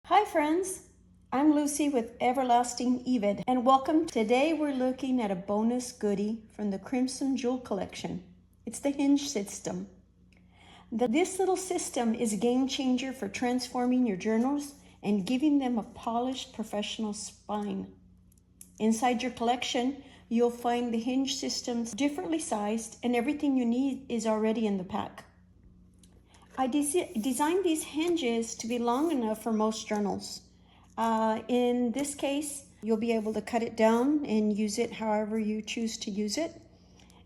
Hi friends, I'm Lucy with Everlasting Evid and welcome. Today we're looking at a bonus goodie from the Crimson Jewel collection. It's the Hinge system. This little system is a game changer for transforming your journals and giving them a polished professional spine. Inside your collection, you'll find the Hinge systems differently sized and everything you need is already in the pack. I designed these hinges to be long enough for most journals. In this case, you'll be able to cut it down and use it however you choose to use it.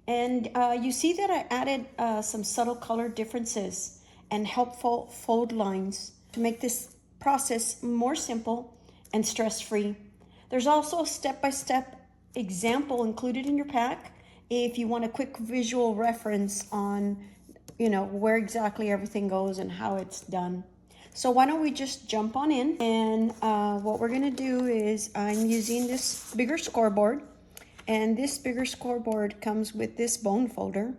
And you see that I added some subtle color differences and helpful fold lines to make this process more simple and stress-free. There's also a step-by-step example included in your pack if you want a quick visual reference on where exactly everything goes and how it's done. So why don't we just jump on in, and what we're gonna do is I'm using this bigger scoreboard, and this bigger scoreboard comes with this bone folder,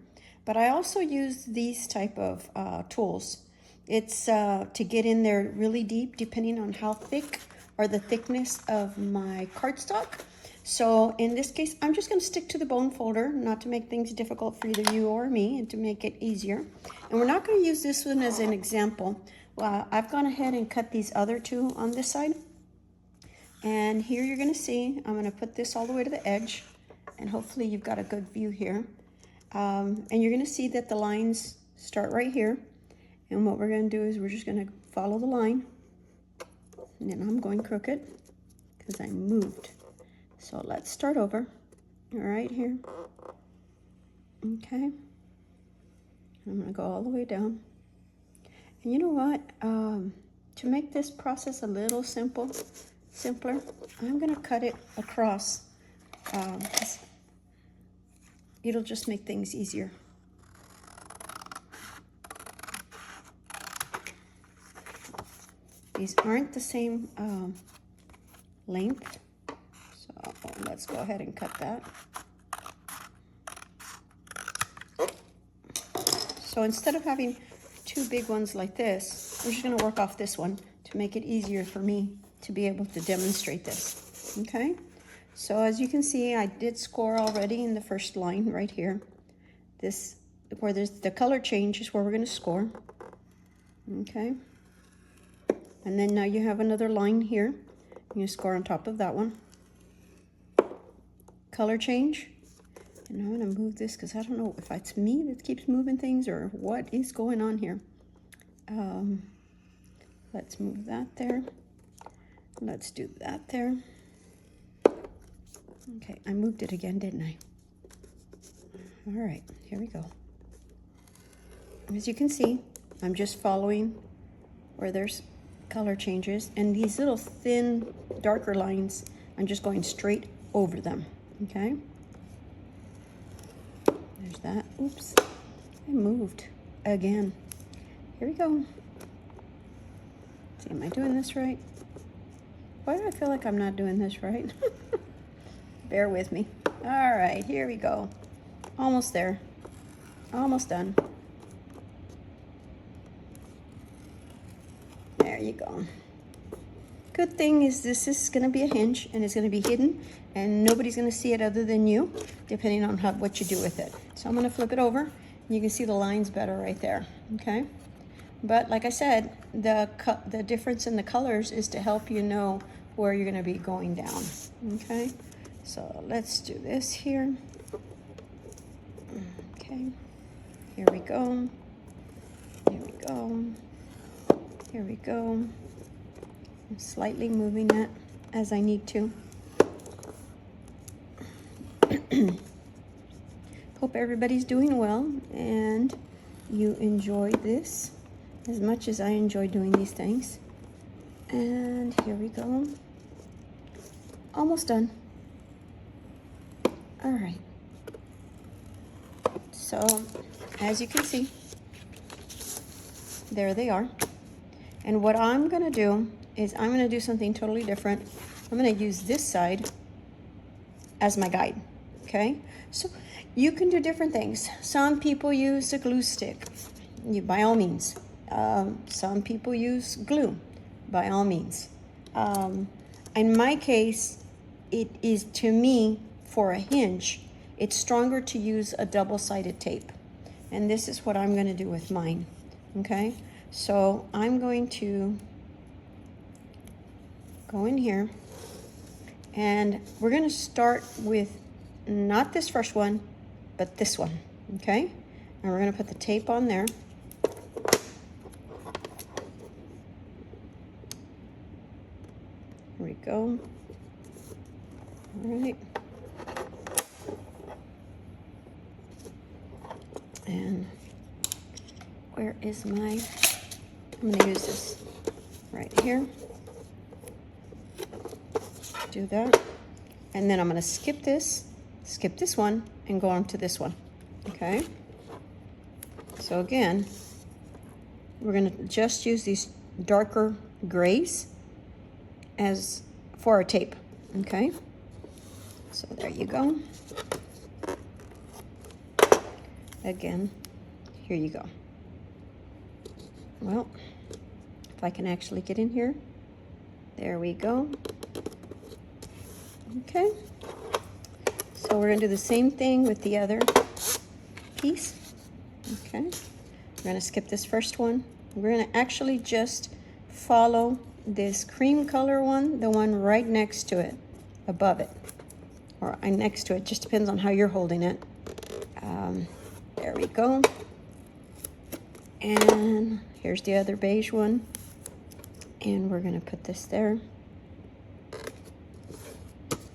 but I also use these type of tools. It's to get in there really deep depending on how thick or the thickness of my cardstock. So in this case, I'm just going to stick to the bone folder, not to make things difficult for either you or me, and to make it easier. And we're not going to use this one as an example. I've gone ahead and cut these other two on this side. And here you're going to see, I'm going to put this all the way to the edge, and hopefully you've got a good view here. And you're going to see that the lines start right here. And what we're going to do is we're just going to follow the line. And then I'm going crooked because I moved. So let's start over, right here. Okay. I'm gonna go all the way down. And you know what? To make this process a little simpler, I'm gonna cut it across. It'll just make things easier. These aren't the same length. So let's go ahead and cut that. So instead of having two big ones like this, we're just going to work off this one to make it easier for me to be able to demonstrate this. Okay, so as you can see, I did score already in the first line right here. This, where there's the color change, is where we're going to score. Okay, and then now you have another line here. You score on top of that one. Color change. And I'm going to move this because I don't know if it's me that keeps moving things or what is going on here. Let's move that there. Let's do that there. Okay, I moved it again, didn't I? All right, here we go. As you can see, I'm just following where there's color changes, and these little thin, darker lines, I'm just going straight over them. Okay, there's that. Oops, I moved again. Here we go. See, am I doing this right? Why do I feel like I'm not doing this right? Bear with me. All right, here we go. Almost there. Almost done. There you go. Good thing is this is going to be a hinge, and it's going to be hidden, and nobody's going to see it other than you, depending on what you do with it. So I'm going to flip it over, and you can see the lines better right there. Okay, but like I said, the difference in the colors is to help you know where you're going to be going down. Okay, so let's do this here. Okay, here we go. Here we go. Here we go. I'm slightly moving that as I need to. Hope everybody's doing well and you enjoy this as much as I enjoy doing these things. And here we go. Almost done. All right. So as you can see, there they are. And what I'm going to do is I'm going to do something totally different. I'm going to use this side as my guide. Okay, so you can do different things. Some people use a glue stick. By all means. Some people use glue. by all means. In my case, it is, to me, for a hinge, it's stronger to use a double-sided tape. And this is what I'm going to do with mine. Okay? So I'm going to go in here, and we're going to start with not this first one, but this one. Okay? And we're going to put the tape on there. Here we go. All right. And where is my, I'm going to use this right here. Do that. And then I'm going to skip this one, and go on to this one. Okay? So again, we're going to just use these darker grays as for our tape. Okay? So there you go. Again, here you go. Well, if I can actually get in here. There we go. Okay. So we're going to do the same thing with the other piece. Okay. We're going to skip this first one. We're going to actually just follow this cream color one, the one right next to it, above it, or next to it, just depends on how you're holding it. There we go. And here's the other beige one, and we're going to put this there.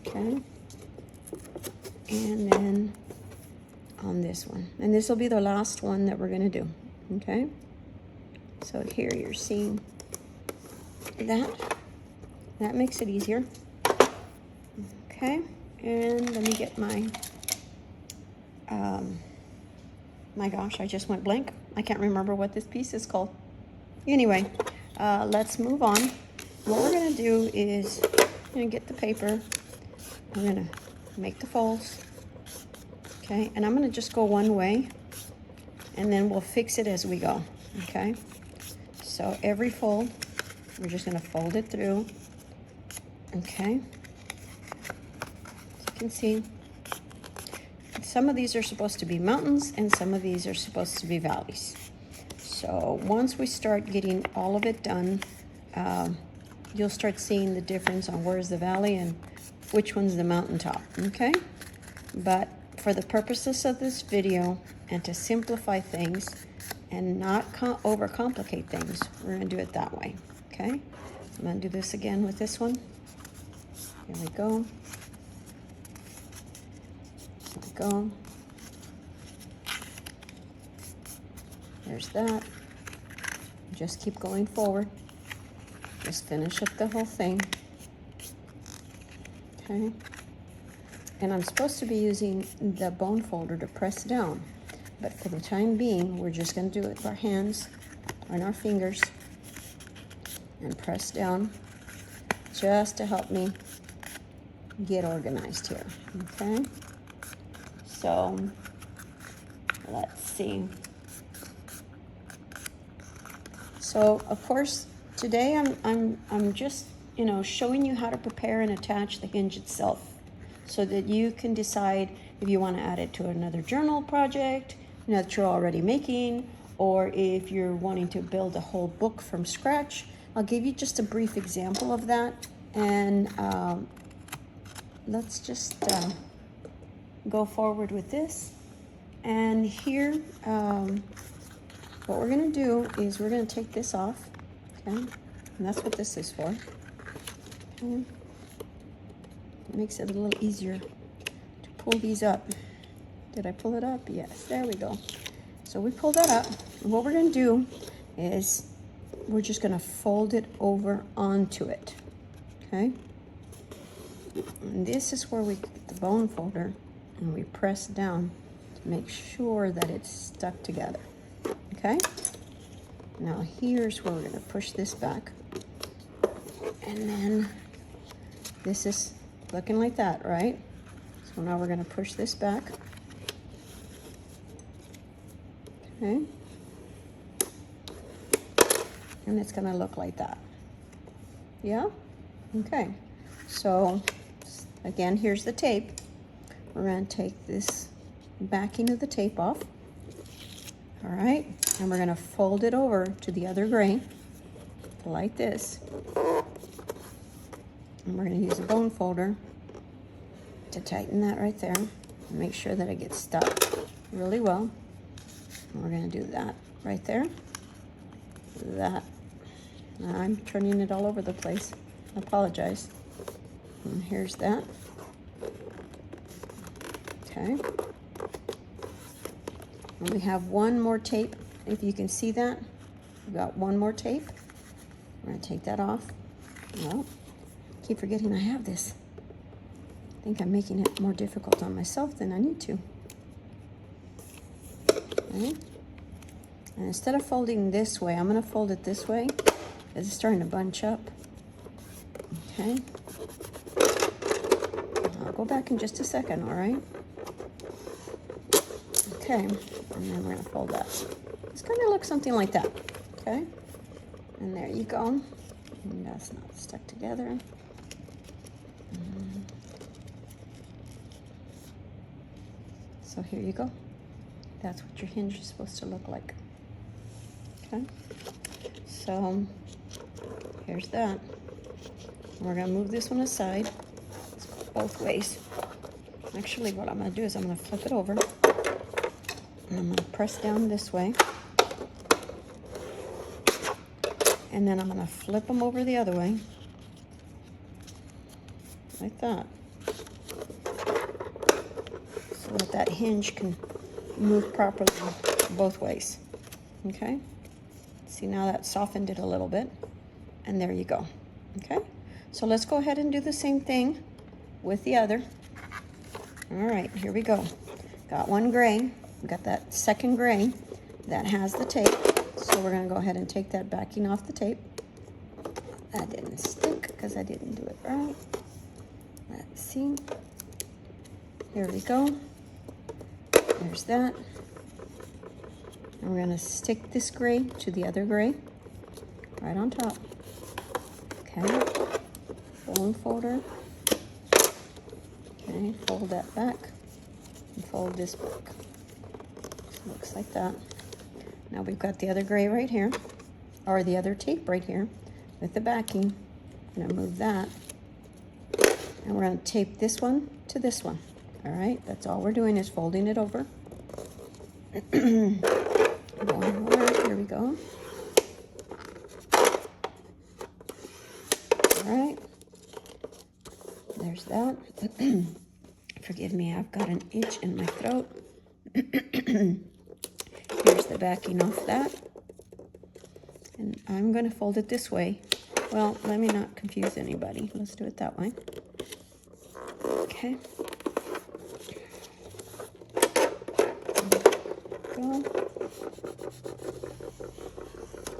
Okay. And then on this one, and this will be the last one that we're going to do. Okay. So here you're seeing that makes it easier. Okay. And let me get my my gosh, I just went blank. I can't remember what this piece is called. Anyway, let's move on. What we're going to do is I'm going to get the paper. I'm going to make the folds. Okay, and I'm going to just go one way, and then we'll fix it as we go. Okay, so every fold, we're just going to fold it through. Okay, as you can see, some of these are supposed to be mountains, and some of these are supposed to be valleys. So once we start getting all of it done, you'll start seeing the difference on where's the valley and which one's the mountaintop. Okay, but for the purposes of this video and to simplify things and not overcomplicate things, we're going to do it that way. Okay, I'm going to do this again with this one. Here we go. There we go. There's that. Just keep going forward. Just finish up the whole thing. Okay. And I'm supposed to be using the bone folder to press down, but for the time being, we're just going to do it with our hands and our fingers and press down just to help me get organized here. Okay. So let's see. So of course today I'm just showing you how to prepare and attach the hinge itself, so that you can decide if you want to add it to another journal project that you're already making, or if you're wanting to build a whole book from scratch. I'll give you just a brief example of that, and let's just go forward with this. And here, what we're going to do is we're going to take this off, okay? And that's what this is for. Okay. It makes it a little easier to pull these up. Did I pull it up? Yes, there we go. So we pulled that up. And what we're going to do is we're just going to fold it over onto it, okay? And this is where we get the bone folder, and we press down to make sure that it's stuck together, okay? Now here's where we're going to push this back, and then this is looking like that, right? So now we're going to push this back, okay? And it's going to look like that, Yeah? Okay. So, again, here's the tape. We're going to take this backing of the tape off. All right, and we're going to fold it over to the other gray, like this. And we're going to use a bone folder to tighten that right there. And make sure that it gets stuck really well. And we're going to do that right there. That. I'm turning it all over the place. I apologize. And here's that. Okay. And we have one more tape. If you can see that, we've got one more tape. We're going to take that off. Well, keep forgetting I have this. I think I'm making it more difficult on myself than I need to. Okay. And instead of folding this way, I'm going to fold it this way. It's starting to bunch up. Okay. I'll go back in just a second, all right? Okay. And then we're going to fold that. It's going to look something like that. Okay. And there you go. And that's not stuck together. So here you go. That's what your hinge is supposed to look like. Okay. So here's that. We're going to move this one aside. Let's go both ways. Actually, what I'm going to do is I'm going to flip it over. And I'm going to press down this way. And then I'm going to flip them over the other way. Like that. So that hinge can move properly both ways. Okay? See, now that softened it a little bit. And there you go. Okay? So let's go ahead and do the same thing with the other. All right, here we go. Got one gray. We got that second gray that has the tape. So we're going to go ahead and take that backing off the tape. That didn't stick because I didn't do it right. Let's see. Here we go. There's that. And we're going to stick this gray to the other gray right on top. Okay. Bone folder. Okay, fold that back and fold this back. So looks like that. Now we've got the other gray right here, or the other tape right here with the backing. I'm going to move that. And we're going to tape this one to this one. All right, that's all we're doing is folding it over. Going over, here we go. All right, there's that. Forgive me, I've got an itch in my throat. Here's the backing off that. And I'm going to fold it this way. Well, let me not confuse anybody. Let's do it that way. Okay. Go.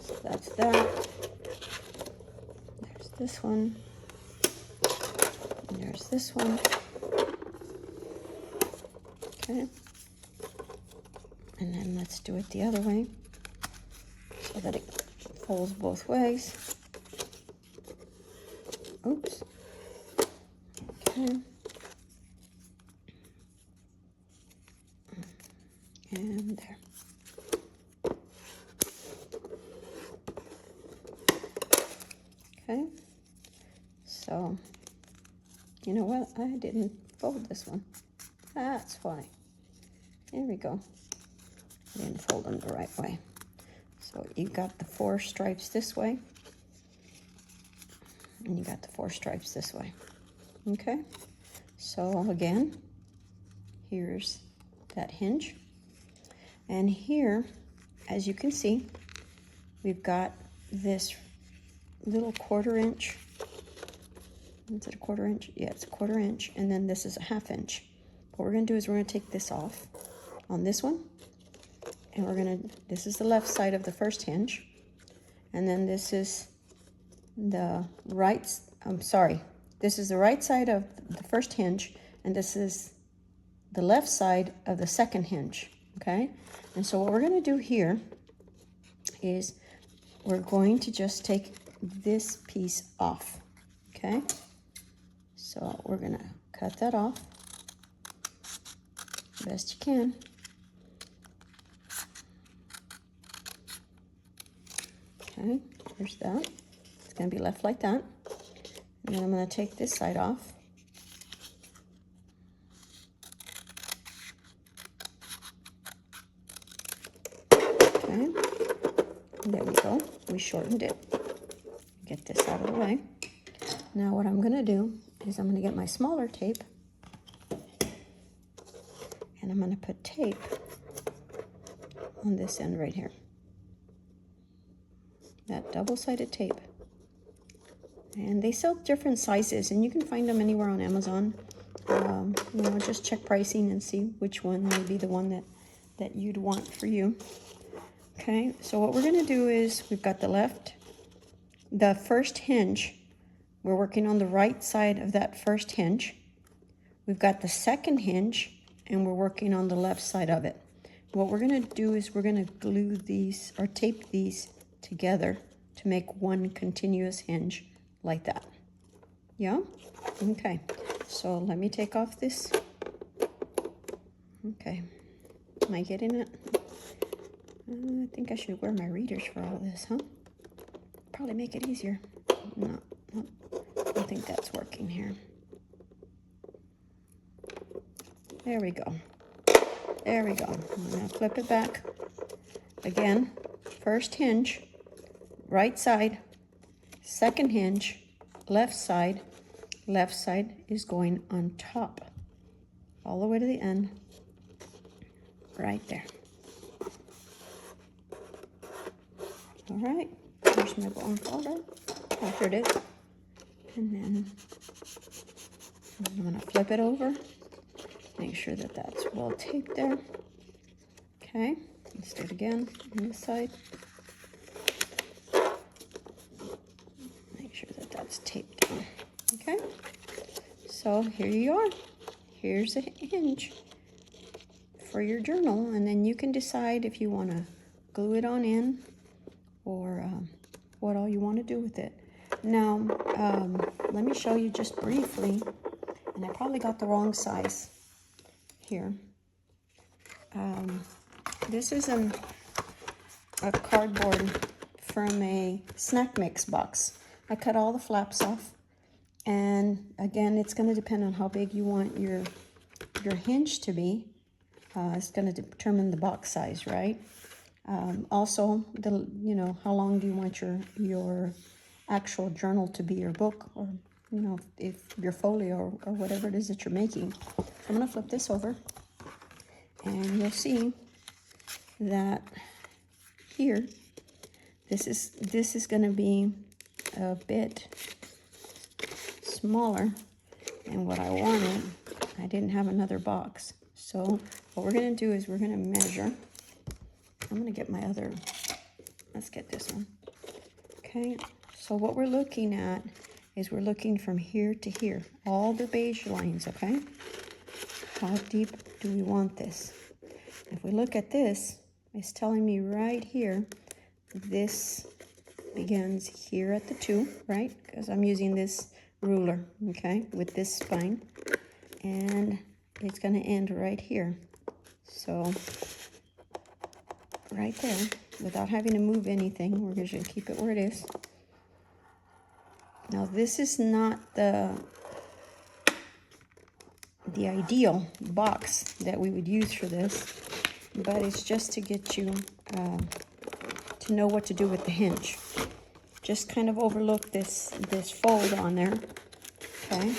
So that's that. There's this one. And there's this one. Okay. And then let's do it the other way so that it folds both ways. Oops. Okay. And there. Okay. So, you know what? I didn't fold this one. That's why. There we go. I didn't fold them the right way. So you got the 4 stripes this way. And you got the 4 stripes this way. Okay. So again, here's that hinge. And here, as you can see, we've got this little 1/4 inch. Is it a 1/4 inch? Yeah, it's a 1/4 inch. And then this is a 1/2 inch. What we're going to do is we're going to take this off on this one. And we're going to, this is the left side of the first hinge. And then this is the right, this is the right side of the first hinge. And this is the left side of the second hinge. Okay? And so what we're going to do here is we're going to just take this piece off, okay? So we're gonna cut that off best you can. Okay, there's that. It's gonna be left like that. And then I'm gonna take this side off. Okay, there we go. We shortened it. Get this out of the way. Now what I'm gonna do is I'm gonna get my smaller tape and I'm gonna put tape on this end right here. That double-sided tape. And they sell different sizes and you can find them anywhere on Amazon. You know, just check pricing and see which one may be the one that you'd want for you. Okay, so what we're gonna do is we've got the first hinge. We're working on the right side of that first hinge. We've got the second hinge and we're working on the left side of it. What we're gonna do is we're gonna glue these or tape these together to make one continuous hinge like that. Yeah? Okay, so let me take off this. Okay, am I getting it? I think I should wear my readers for all this, huh? Probably make it easier. No, I don't think that's working here. There we go. There we go. I'm gonna flip it back. Again, first hinge, right side, second hinge, left side is going on top, all the way to the end, right there. All right, here's my bone folder. Oh, here it is. And then I'm gonna flip it over, make sure that that's well taped there. Okay, let's do it again on this side. Make sure that that's taped down. Okay, so here you are. Here's a hinge for your journal, and then you can decide if you want to glue it on in or what all you want to do with it. Now, let me show you just briefly, and I probably got the wrong size here. This is a cardboard from a snack mix box. I cut all the flaps off, and again, it's going to depend on how big you want your hinge to be. It's going to determine the box size, right? Also, how long do you want your actual journal to be, your book, or if your folio or whatever it is that you're making. So I'm going to flip this over, and you'll see that here, this is going to be a bit smaller than what I wanted. I didn't have another box, so what we're going to do is we're going to measure. I'm going to get my other, let's get this one. Okay, so what we're looking at is we're looking from here to here, all the beige lines, okay? How deep do we want this? If we look at this, it's telling me right here, this begins here at the 2, right? Because I'm using this ruler, okay, with this spine. And it's going to end right here. So right there, without having to move anything, we're going to keep it where it is. Now this is not the ideal box that we would use for this, but it's just to get you to know what to do with the hinge. Just kind of overlook this fold on there, okay?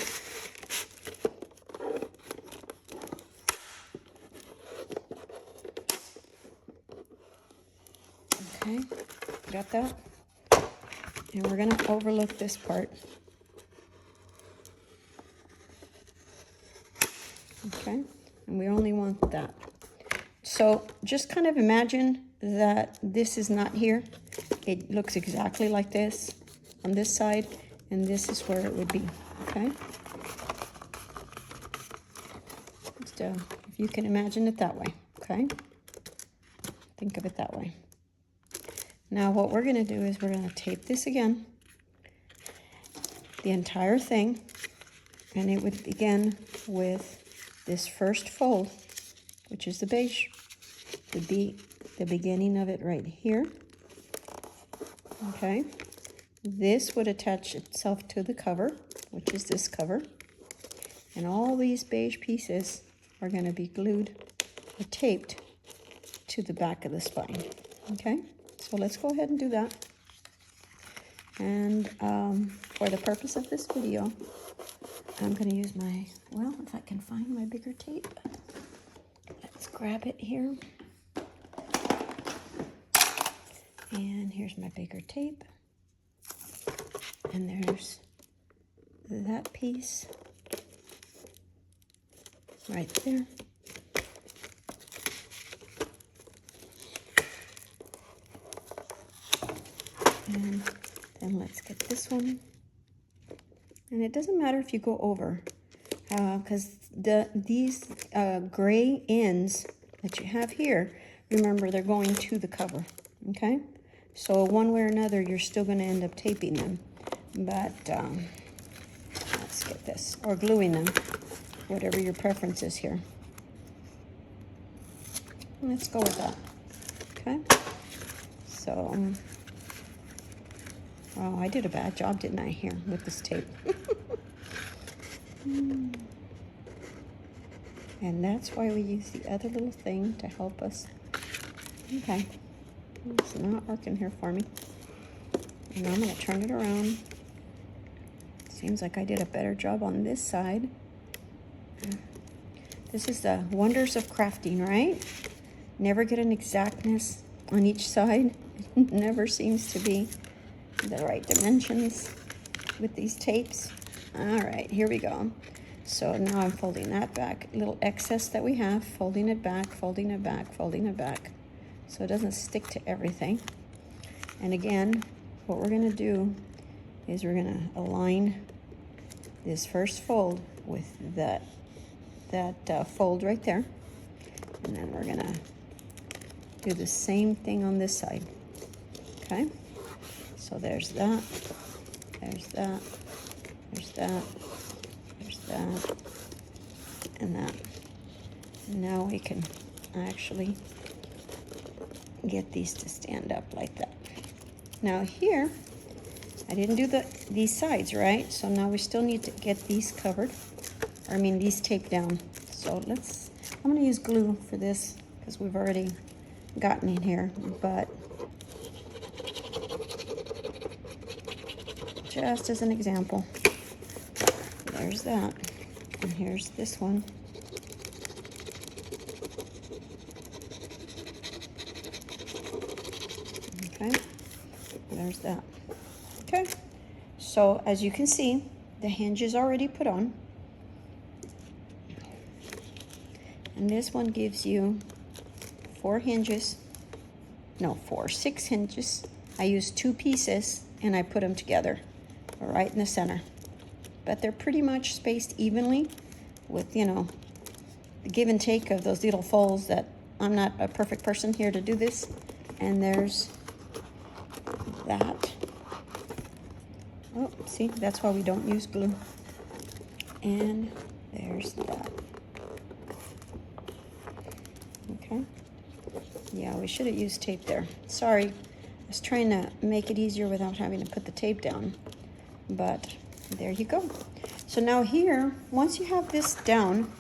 Okay, got that? And we're gonna overlook this part. Okay, and we only want that. So just kind of imagine that this is not here. It looks exactly like this on this side, and this is where it would be, okay? Just, if you can imagine it that way, okay? Think of it that way. Now what we're gonna do is we're gonna tape this again. the entire thing, and it would begin with this first fold, which is the beige. Would be the beginning of it right here. Okay, this would attach itself to the cover, which is this cover, and all these beige pieces are going to be glued or taped to the back of the spine. Okay, so let's go ahead and do that. And for the purpose of this video, I'm going to use my, well, if I can find my bigger tape, let's grab it here. And here's my bigger tape. And there's that piece right there. And then let's get this one. And it doesn't matter if you go over, because these gray ends that you have here, remember, they're going to the cover, okay? So one way or another, you're still going to end up taping them. But let's get this, or gluing them, whatever your preference is here. Let's go with that, okay? So, oh, I did a bad job, didn't I, here with this tape? And that's why we use the other little thing to help us. Okay, it's not working here for me. And I'm going to turn it around. Seems like I did a better job on this side. This is the wonders of crafting, right? Never get an exactness on each side. It never seems to be the right dimensions with these tapes. All right, here we go. So now I'm folding that back. Little excess that we have, folding it back, folding it back, folding it back, so it doesn't stick to everything. And again, what we're going to do is we're going to align this first fold with that fold right there, and then we're going to do the same thing on this side. Okay, so there's that, there's that, there's that, there's that, and that. And now we can actually get these to stand up like that. Now here, I didn't do these sides, right? So now we still need to get these covered, or I mean these taped down. So I'm gonna use glue for this because we've already gotten in here, but just as an example, there's that, and here's this one. Okay, there's that. Okay, so as you can see, the hinge is already put on, and this one gives you 6 hinges. I used 2 pieces and I put them together right in the center, but they're pretty much spaced evenly with, you know, the give and take of those little folds. That I'm not a perfect person here to do this. And there's that. Oh, see, that's why we don't use glue. And there's that. Okay. Yeah, we should have used tape there. Sorry, I was trying to make it easier without having to put the tape down. But there you go. So now here, once you have this down,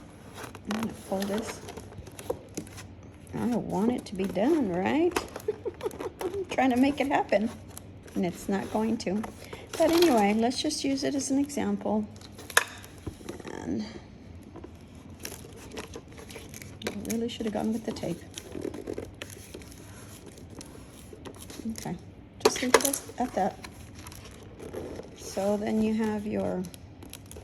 I'm gonna fold this. I want it to be done, right? I'm trying to make it happen, and it's not going to. But anyway, let's just use it as an example. And I really should have gone with the tape. Okay, just leave it at that. So then you have your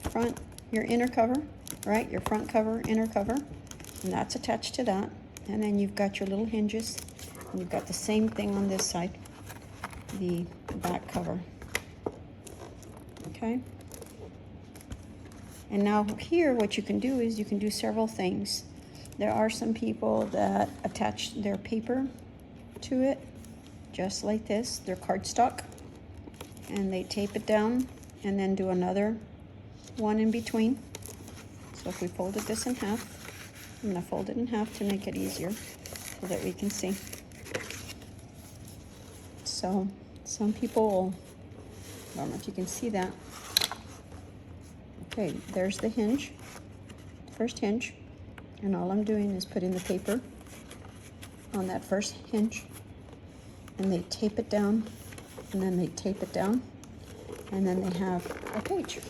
front, your inner cover, right? Your front cover, inner cover, and that's attached to that. And then you've got your little hinges, and you've got the same thing on this side, the back cover. Okay. And now here, what you can do is you can do several things. There are some people that attach their paper to it, just like this. They're cardstock, and they tape it down and then do another one in between. So if we folded this in half, I'm going to fold it in half to make it easier so that we can see. So some people, I don't know if you can see that. Okay, there's the hinge, first hinge, and all I'm doing is putting the paper on that first hinge, and they tape it down, and then they tape it down, and then they have a page.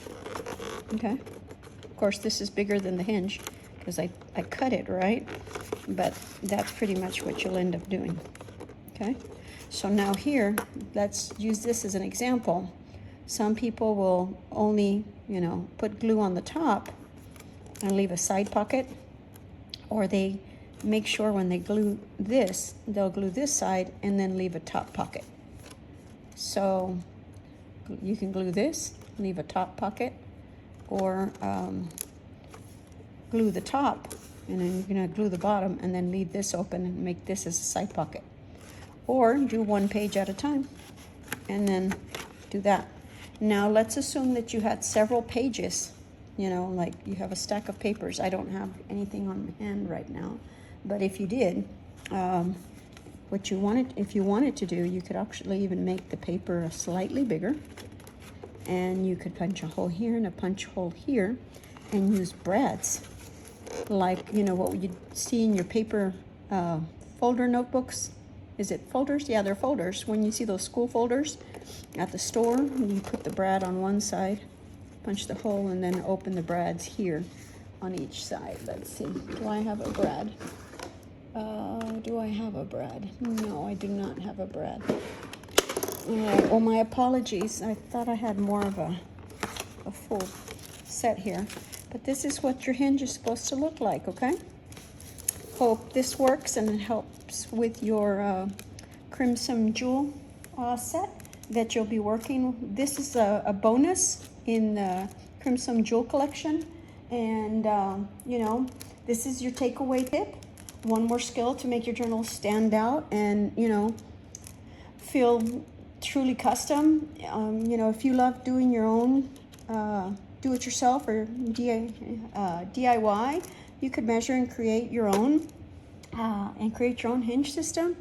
Okay, of course this is bigger than the hinge because I cut it, right? But that's pretty much what you'll end up doing. Okay, so now here, let's use this as an example. Some people will only, put glue on the top and leave a side pocket, or they make sure when they glue this, they'll glue this side and then leave a top pocket. So you can glue this, leave a top pocket, or glue the top, and then you're gonna glue the bottom and then leave this open and make this as a side pocket. Or do one page at a time and then do that. Now let's assume that you had several pages, like you have a stack of papers. I don't have anything on hand right now, but if you did, if you wanted to do, you could actually even make the paper slightly bigger, and you could punch a hole here and a punch hole here and use brads, like what you'd see in your paper folder notebooks. Is it folders? Yeah, they're folders. When you see those school folders at the store, you put the brad on one side, punch the hole, and then open the brads here on each side. Let's see. Do I have a brad? Do I have a brad? No, I do not have a brad. Well, my apologies. I thought I had more of a full set here. But this is what your hinge is supposed to look like, okay? Hope this works and it helps with your Crimson Jewel set that you'll be working. This is a bonus in the Crimson Jewel collection. And, this is your takeaway tip. One more skill to make your journal stand out and, feel truly custom. If you love doing your own do-it-yourself or DIY, you could measure and create your own hinge system.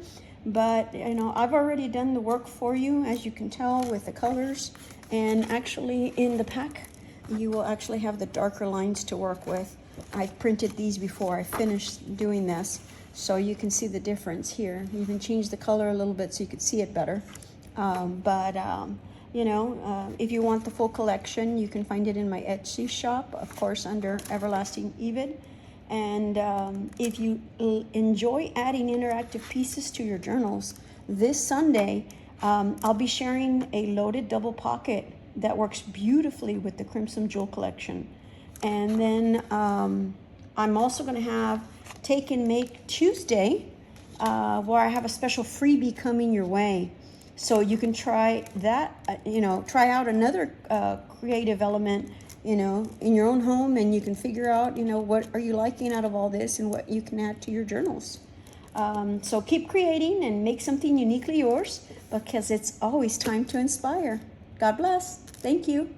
But I've already done the work for you, as you can tell, with the colors. And actually in the pack you will actually have the darker lines to work with. I printed these before I finished doing this, so you can see the difference here. You can change the color a little bit so you can see it better. If you want the full collection, you can find it in my Etsy shop, of course, under Everlasting Evid. And if you enjoy adding interactive pieces to your journals, this Sunday, I'll be sharing a loaded double pocket that works beautifully with the Crimson Jewel collection. And then I'm also going to have Take and Make Tuesday, where I have a special freebie coming your way. So you can try that, try out another creative element, in your own home, and you can figure out, what are you liking out of all this and what you can add to your journals. So keep creating and make something uniquely yours, because it's always time to inspire. God bless. Thank you.